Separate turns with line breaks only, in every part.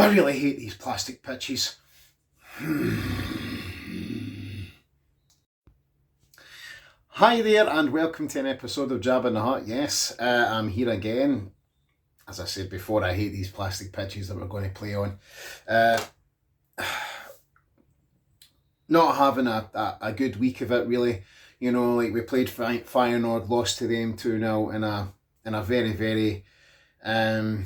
I really hate these plastic pitches. Hi there and welcome to an episode of Jab in the Hut. Yes, I'm here again. As I said before, I hate these plastic pitches that we're going to play on. Not having a good week of it really. You know, like we played Feyenoord, lost to them 2-0 in a very, very, I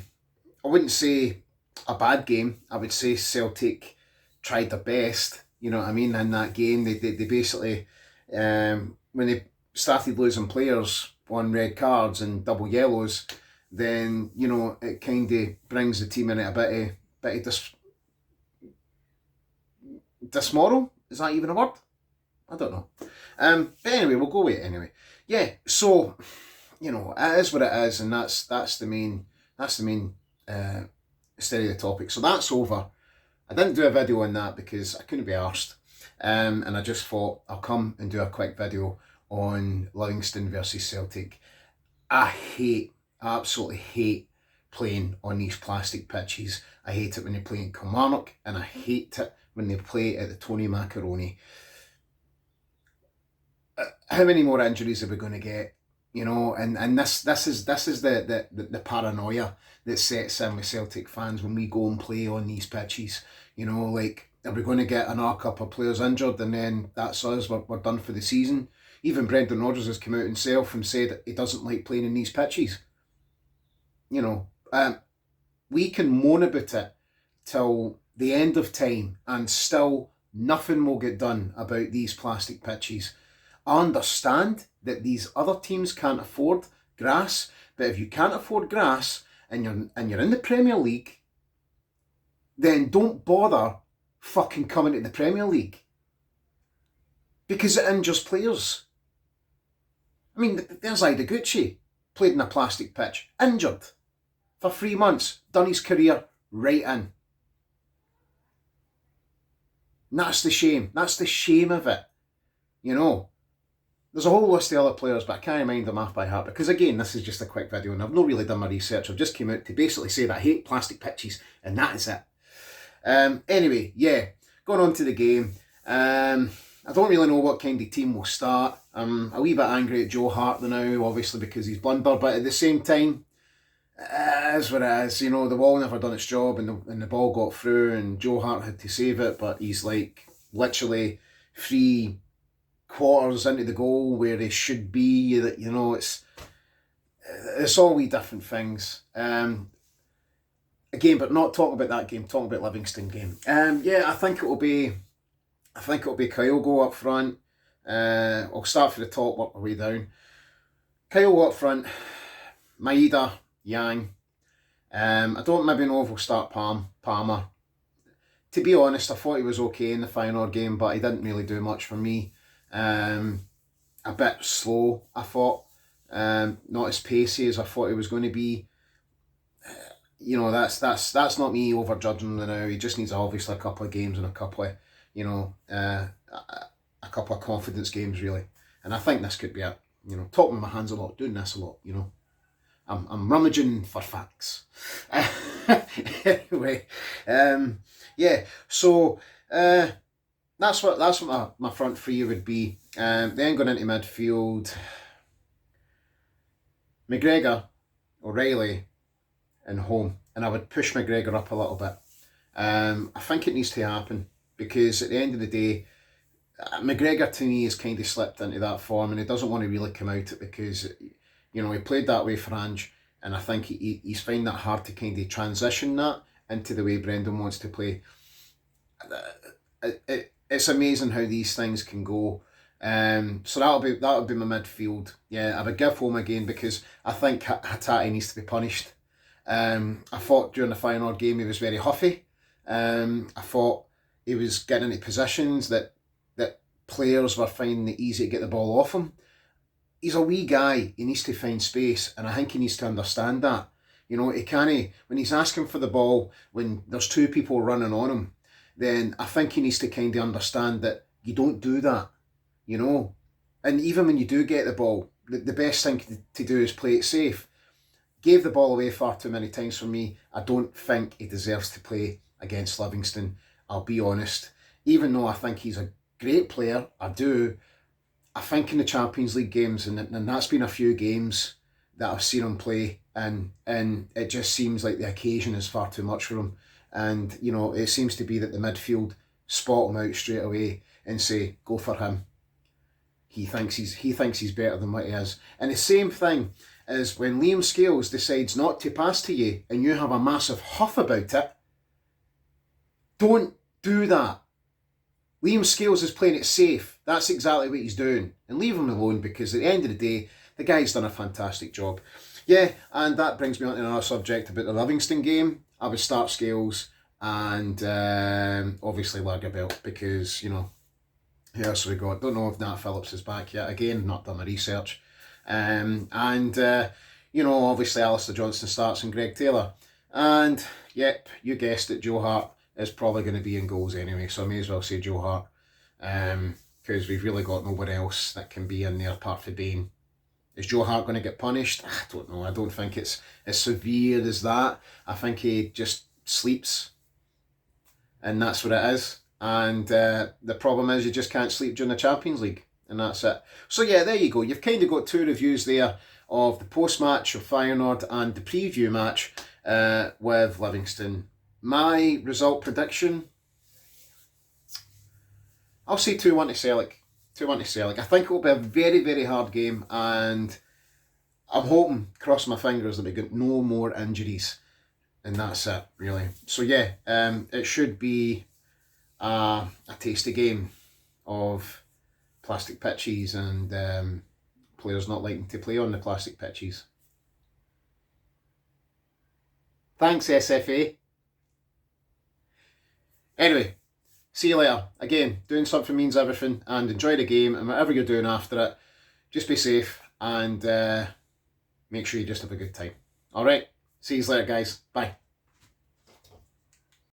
wouldn't say a bad game. I would say Celtic tried their best. You know what I mean? In that game, they basically, when they started losing players on red cards and double yellows, then you know it kind of brings the team in at a bit of dismoral. Is that even a word? I don't know. But anyway, we'll go with it anyway. Yeah. So you know, it is what it is, and that's the main steady the topic. So that's over. I didn't do a video on that because I couldn't be arsed. And I just thought I'll come and do a quick video on Livingston versus Celtic. I absolutely hate playing on these plastic pitches. I hate it when they play in Kilmarnock, and I hate it when they play at the Tony Macaroni. How many more injuries are we going to get? You know, and this is the paranoia that sets in with Celtic fans when we go and play on these pitches. You know, like, are we going to get an arc-up of players injured and then that's us, we're done for the season? Even Brendan Rodgers has come out himself and said that he doesn't like playing in these pitches. You know, we can moan about it till the end of time and still nothing will get done about these plastic pitches. I understand that these other teams can't afford grass, but if you can't afford grass and you're in the Premier League, then don't bother fucking coming to the Premier League, because it injures players. I mean, there's Gucci, played in a plastic pitch, injured for 3 months, done his career right in. And that's the shame. That's the shame of it. You know, there's a whole list of other players, but I can't mind them off by heart because, again, this is just a quick video and I've not really done my research. I've just came out to basically say that I hate plastic pitches, and that is it. Anyway, yeah, going on to the game. I don't really know what kind of team will start. I'm a wee bit angry at Joe Hart now, obviously, because he's blundered, but at the same time, it is what it is. You know, the ball never done its job, and the ball got through, and Joe Hart had to save it, but he's like literally 3/4 into the goal where he should be. That, you know, it's all wee different things. Again, but not talking about that game, talking about Livingston game. Yeah, I think it'll be Kyogo up front. I'll start from the top, work my way down. Kyogo up front, Maeda, Yang. I don't maybe know if we'll start Palmer. To be honest, I thought he was okay in the Feyenoord game, but he didn't really do much for me. A bit slow, I thought. Not as pacey as I thought he was going to be. You know, that's not me overjudging him now. He just needs obviously a couple of games and a couple of, you know, a couple of confidence games really. And I think this could be it. You know, talking with my hands a lot, doing this a lot. You know, I'm rummaging for facts. Anyway, yeah. So that's what my front three would be. Then going into midfield, McGregor, O'Reilly, and home, and I would push McGregor up a little bit. I think it needs to happen because at the end of the day, McGregor to me has kind of slipped into that form, and he doesn't want to really come out it because, you know, he played that way for Ange, and I think he's finding that hard to kind of transition that into the way Brendan wants to play. It's amazing how these things can go. So that'll be my midfield. Yeah, I would give home again because I think Hatate needs to be punished. I thought during the Feyenoord game he was very huffy. I thought he was getting into positions that players were finding it easy to get the ball off him. He's a wee guy, he needs to find space, and I think he needs to understand that. You know, he can't, when he's asking for the ball, when there's two people running on him, then I think he needs to kind of understand that you don't do that, you know. And even when you do get the ball, the best thing to do is play it safe. gave the ball away far too many times for me. I don't think he deserves to play against Livingston, I'll be honest. Even though I think he's a great player, I do. I think in the Champions League games, and that's been a few games that I've seen him play, and it just seems like the occasion is far too much for him. And, you know, it seems to be that the midfield spot him out straight away and say, go for him. He thinks he's better than what he is. And the same thing is when Liam Scales decides not to pass to you and you have a massive huff about it, don't do that. Liam Scales is playing it safe. That's exactly what he's doing. And leave him alone, because at the end of the day, the guy's done a fantastic job. Yeah, and that brings me on to another subject about the Livingston game. I would start Scales and obviously Lagerbielke, because, you know, who else have we got? Don't know if Nat Phillips is back yet. Again, not done my research. You know, obviously Alistair Johnston starts and Greg Taylor. And, yep, you guessed it, Joe Hart is probably going to be in goals anyway, so I may as well say Joe Hart. Because we've really got nobody else that can be in there apart from Bain. Is Joe Hart going to get punished? I don't know. I don't think it's as severe as that. I think he just sleeps. And that's what it is. And the problem is you just can't sleep during the Champions League. And that's it. So yeah, there you go. You've kind of got two reviews there of the post-match of Feyenoord and the preview match with Livingston. My result prediction, I'll say 2-1 to Celtic. 2-1 to Celtic. I think it will be a very, very hard game, and I'm hoping, crossing my fingers, that we get no more injuries. And that's it, really. So yeah, it should be a tasty game of plastic pitches and players not liking to play on the plastic pitches. Thanks, SFA. Anyway, see you later. Again, doing something means everything, and enjoy the game, and whatever you're doing after it, just be safe and make sure you just have a good time. Alright, see you later, guys. Bye.